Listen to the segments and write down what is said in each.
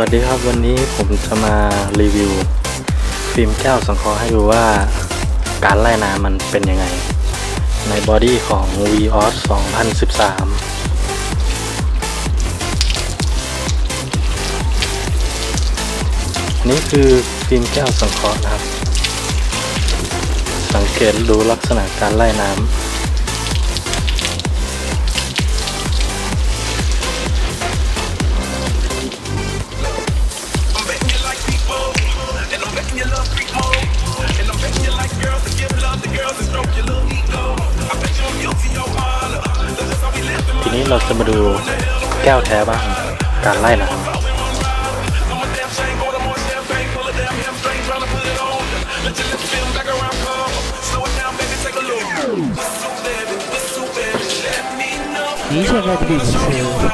วัสดีครับวันนี้ผมจะมารีวิวฟิล์มแก้วสังเคราะห์ให้ดูว่าการไล่น้ำมันเป็นยังไงในบอดี้ของ Vios 2013นี่คือฟิล์มแก้วสังเคราะห์นะครับสังเกตดูลักษณะการไล่น้ำทีนี้เราจะมาดูแก้วแท้บ้างการไล่น้ำ您现在的位置是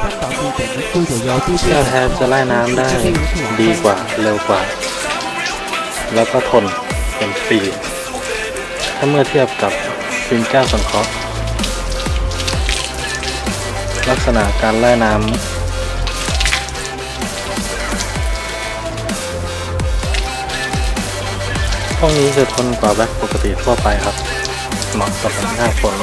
丹岛地点的991对แก้วแท้จะไล่น้ำได้ดีกว่าเร็วกว่าแล้วก็ทนเป็นปีถ้าเมื่อเทียบกับฟิล์มแก้วสังเคราะห์ลักษณะการไล่น้ำพวกนี้จะทนกว่าแบล็คปกติทั่วไปครับเหมาะสำหรับหน้าฝน